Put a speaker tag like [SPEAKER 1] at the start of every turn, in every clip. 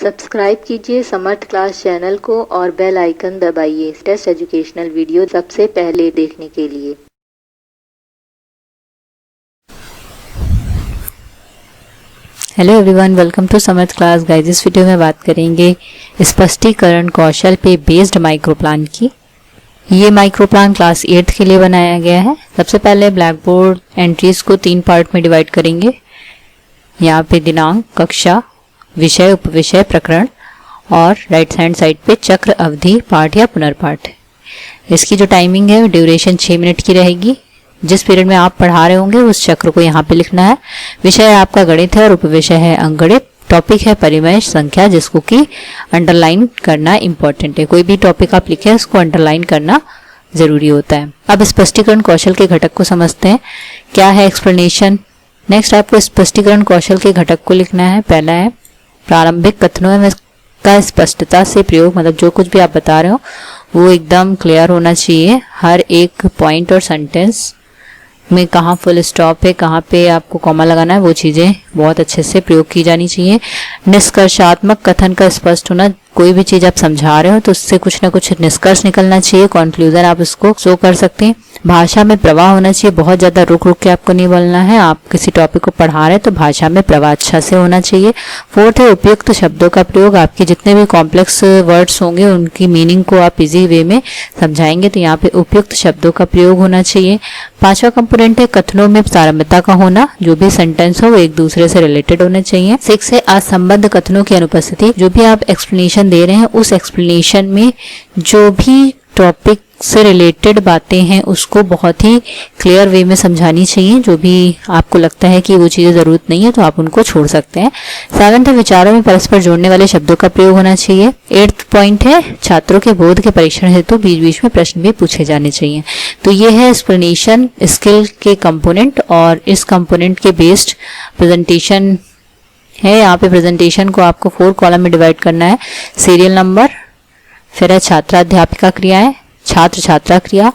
[SPEAKER 1] Subscribe कीजिए समर्थ class channel को और बेल आइकन दबाइए लेटेस्ट एजुकेशनल वीडियो सबसे पहले देखने के लिए।
[SPEAKER 2] Hello everyone, welcome to Samarth class. Guys, इस वीडियो में बात करेंगे स्पष्टीकरण कौशल पे बेस्ड माइक्रो प्लान की। ये माइक्रो प्लान क्लास 8 के लिए बनाया गया है। सबसे पहले ब्लैक बोर्ड एंट्रीज को 3 पार्ट में डिवाइड करेंगे। यहाँ पे दिनांक, कक्षा, विषय, उपविषय, प्रकरण और राइट हैंड साइड पे चक्र, अवधि, पाठ या पुनर्पाठ। इसकी जो टाइमिंग है ड्यूरेशन 6 मिनट की रहेगी। जिस पीरियड में आप पढ़ा रहे होंगे उस चक्र को यहाँ पे लिखना है। विषय आपका गणित है और उपविषय है अंकगणित। टॉपिक है परिमेय संख्या, जिसको कि अंडरलाइन करना इंपॉर्टेंट है। कोई भी टॉपिक आप लिखे उसको अंडरलाइन करना जरूरी होता है। अब स्पष्टीकरण कौशल के घटक को समझते हैं। क्या है एक्सप्लेनेशन। नेक्स्ट आपको स्पष्टीकरण कौशल के घटक को लिखना है। पहला है प्रारंभिक कथनों में का स्पष्टता से प्रयोग, मतलब जो कुछ भी आप बता रहे हो वो एकदम क्लियर होना चाहिए। हर एक पॉइंट और सेंटेंस में कहाँ फुल स्टॉप है, कहाँ पे आपको कॉमा लगाना है, वो चीजें बहुत अच्छे से प्रयोग की जानी चाहिए। निष्कर्षात्मक कथन का स्पष्ट होना। कोई भी चीज आप समझा रहे हो तो उससे कुछ ना कुछ निष्कर्ष निकलना चाहिए, कंक्लूजन आप उसको शो कर सकते हैं। भाषा में प्रवाह होना चाहिए। बहुत ज्यादा रुक रुक के आपको नहीं बोलना है। आप किसी टॉपिक को पढ़ा रहे हैं तो भाषा में प्रवाह अच्छा से होना चाहिए। फोर्थ है उपयुक्त शब्दों का प्रयोग। आपके जितने भी कॉम्प्लेक्स वर्ड्स होंगे उनकी मीनिंग को आप इजी वे में समझाएंगे तो यहाँ पे उपयुक्त शब्दों का प्रयोग होना चाहिए। पांचवा कंपोनेंट है कथनों में सारम्यता का होना। जो भी सेंटेंस हो वो एक दूसरे से रिलेटेड होने चाहिए। 6 है असंबद्ध कथनों की अनुपस्थिति। जो भी आप एक्सप्लेनेशन दे रहे हैं उस एक्सप्लेनेशन में जो भी टॉपिक से रिलेटेड बातें हैं उसको बहुत ही क्लियर वे में समझानी चाहिए। जो भी आपको लगता है कि वो चीजें जरूरत नहीं है तो आप उनको छोड़ सकते हैं। 7 है विचारों में परस्पर जोड़ने वाले शब्दों का प्रयोग होना चाहिए। 8 पॉइंट है छात्रों के बोध के परीक्षण हेतु बीच बीच में प्रश्न भी पूछे जाने चाहिए। तो ये है एक्सप्लेनेशन स्किल के कंपोनेंट और इस कंपोनेंट के बेस्ड प्रेजेंटेशन है। यहाँ पे प्रेजेंटेशन को आपको 4 कॉलम में डिवाइड करना है। सीरियल नंबर, फिर है छात्राध्यापिका क्रियाएं, छात्र छात्रा क्रिया,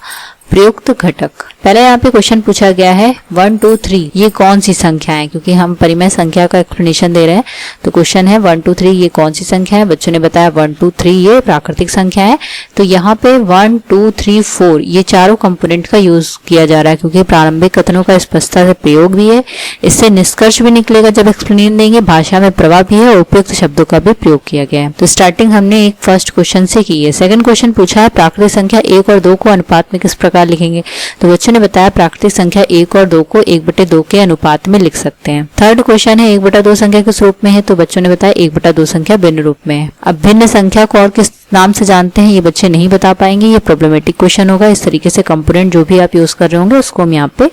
[SPEAKER 2] प्रयुक्त घटक। पहले यहाँ पे क्वेश्चन पूछा गया है 1 2 3 ये कौन सी संख्या है, क्योंकि हम परिमेय संख्या का एक्सप्लेनेशन दे रहे हैं। तो क्वेश्चन है 1 2 3 ये कौन सी संख्या है। बच्चों ने बताया 1 2 3 ये प्राकृतिक संख्या है। तो यहाँ पे 1 2 3 4 ये चारों कंपोनेंट का यूज किया जा रहा है, क्योंकि प्रारंभिक कथनों का स्पष्टता से प्रयोग भी है। इससे निष्कर्ष भी निकलेगा जब एक्सप्लेन देंगे। भाषा में प्रभाव भी है और उपयुक्त शब्दों का भी प्रयोग किया गया है। तो स्टार्टिंग हमने एक फर्स्ट क्वेश्चन से की है। सेकंड क्वेश्चन पूछा है प्राकृतिक संख्या 1 और 2 को अनुपात में किस प्रकार लिखेंगे। तो बच्चों ने बताया प्राकृतिक संख्या 1 और 2 को 1/2 के अनुपात में लिख सकते हैं। थर्ड क्वेश्चन है 1/2 संख्या किस रूप में है। तो बच्चों ने बताया 1/2 संख्या भिन्न रूप में है। अब भिन्न संख्या को और किस नाम से जानते हैं ये बच्चे नहीं बता पाएंगे। ये प्रॉब्लमेटिक क्वेश्चन होगा। इस तरीके से कंपोनेंट जो भी आप यूज कर रहे होंगे उसको हम यहाँ पे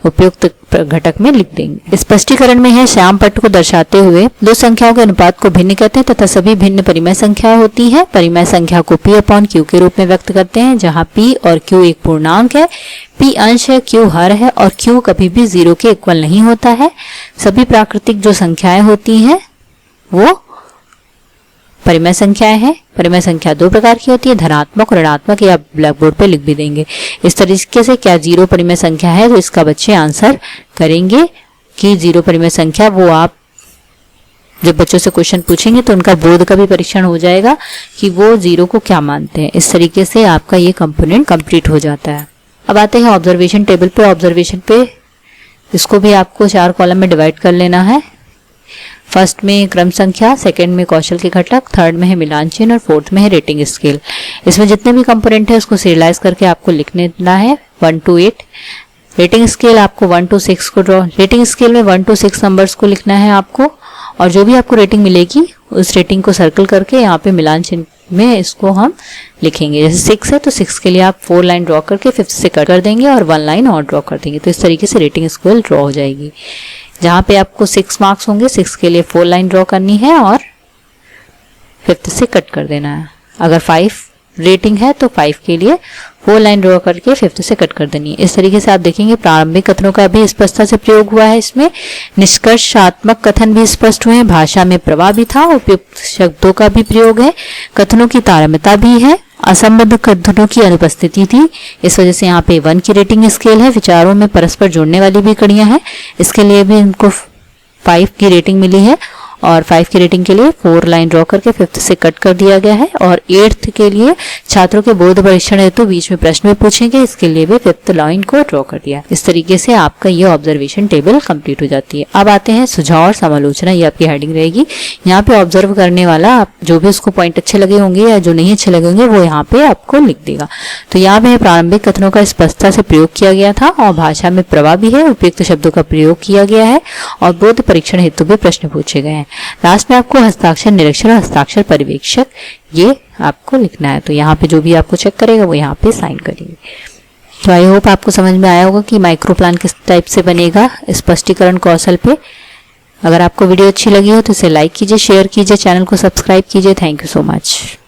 [SPEAKER 2] उपयुक्त घटक में लिख देंगे। स्पष्टीकरण में है श्याम पट्ट को दर्शाते हुए दो संख्याओं के अनुपात को भिन्न कहते हैं तथा सभी भिन्न परिमेय संख्या होती है। परिमेय संख्या को P/Q के रूप में व्यक्त करते हैं, जहाँ P और Q एक पूर्णांक है, P अंश है, Q हर है और Q कभी भी 0 के इक्वल नहीं होता है। सभी प्राकृतिक जो संख्याएं होती हैं वो परिमेय संख्याएं हैं। परिमेय संख्या 2 प्रकार की होती है, धनात्मक और ऋणात्मक। ये आप ब्लैक बोर्ड पे लिख भी देंगे। इस तरीके से क्या 0 परिमेय संख्या है तो इसका बच्चे आंसर करेंगे कि 0 परिमेय संख्या। वो आप जब बच्चों से क्वेश्चन पूछेंगे तो उनका बोध का भी परीक्षण हो जाएगा कि वो 0 को क्या मानते हैं। इस तरीके से आपका ये कंपोनेंट कंप्लीट हो जाता है। अब आते हैं ऑब्जर्वेशन टेबल पे। ऑब्जर्वेशन पे इसको भी आपको 4 कॉलम में डिवाइड कर लेना है। फर्स्ट में क्रम संख्या, सेकंड में कौशल के घटक, थर्ड में है मिलान चिन्ह और फोर्थ में है रेटिंग स्केल। इसमें जितने भी कंपोनेंट है उसको सीरियलाइज करके आपको लिखने देना है 1 to 8। रेटिंग स्केल आपको 1 to 6 को ड्रॉ, रेटिंग स्केल में 1 to 6 नंबर्स को लिखना है आपको। और जो भी आपको रेटिंग मिलेगी उस रेटिंग को सर्कल करके यहाँ पे मिलान चिन्ह में इसको हम लिखेंगे। जैसे 6 है तो 6 के लिए आप 4 लाइन ड्रॉ करके 5th से कट कर देंगे और 1 लाइन और ड्रॉ कर देंगे। तो इस तरीके से रेटिंग स्केल ड्रॉ हो जाएगी। जहाँ पे आपको 6 मार्क्स होंगे 6 के लिए 4 लाइन ड्रॉ करनी है और 5th से कट कर देना है। अगर 5 रेटिंग है तो 5 के लिए 4 लाइन ड्रॉ करके 5th से कट कर देनी है। इस तरीके से आप देखेंगे प्रारंभिक कथनों का भी स्पष्टता से प्रयोग हुआ है। इसमें निष्कर्षात्मक कथन भी स्पष्ट हुए हैं, भाषा में प्रवाह भी था, उपयुक्त शब्दों का भी प्रयोग है, कथनों की तारतम्यता भी है, असंबद्ध कथनों की अनुपस्थिति थी। इस वजह से यहाँ पे 1 की रेटिंग स्केल है। विचारों में परस्पर जोड़ने वाली भी कड़ियां हैं, इसके लिए भी इनको 5 की रेटिंग मिली है। और 5 की रेटिंग के लिए 4 लाइन ड्रॉ करके 5th से कट कर दिया गया है। और 8th के लिए छात्रों के बोध परीक्षण है तो बीच में प्रश्न भी पूछेंगे, इसके लिए भी 5th लाइन को ड्रॉ कर दिया। इस तरीके से आपका ये ऑब्जर्वेशन टेबल कंप्लीट हो जाती है। अब आते हैं सुझाव और समालोचना, ये आपकी हेडिंग रहेगी। यहाँ पे ऑब्जर्व करने वाला आप जो भी उसको पॉइंट अच्छे लगे होंगे या जो नहीं अच्छे लगे होंगे वो यहाँ पे आपको लिख देगा। तो यहाँ पे प्रारंभिक कथनों का स्पष्टता से प्रयोग किया गया था और भाषा में प्रवाह भी है, उपयुक्त शब्दों का प्रयोग किया गया है और बोध परीक्षण हेतु भी प्रश्न पूछे गए हैं। लास्ट में आपको हस्ताक्षर निरीक्षण और हस्ताक्षर पर्यवेक्षक ये आपको लिखना है। तो यहाँ पे जो भी आपको चेक करेगा वो यहाँ पे साइन करेंगे। तो आई होप आपको समझ में आया होगा कि माइक्रो प्लान किस टाइप से बनेगा स्पष्टीकरण कौशल पे। अगर आपको वीडियो अच्छी लगी हो तो इसे लाइक कीजिए, शेयर कीजिए, चैनल को सब्सक्राइब कीजिए। Thank you so much.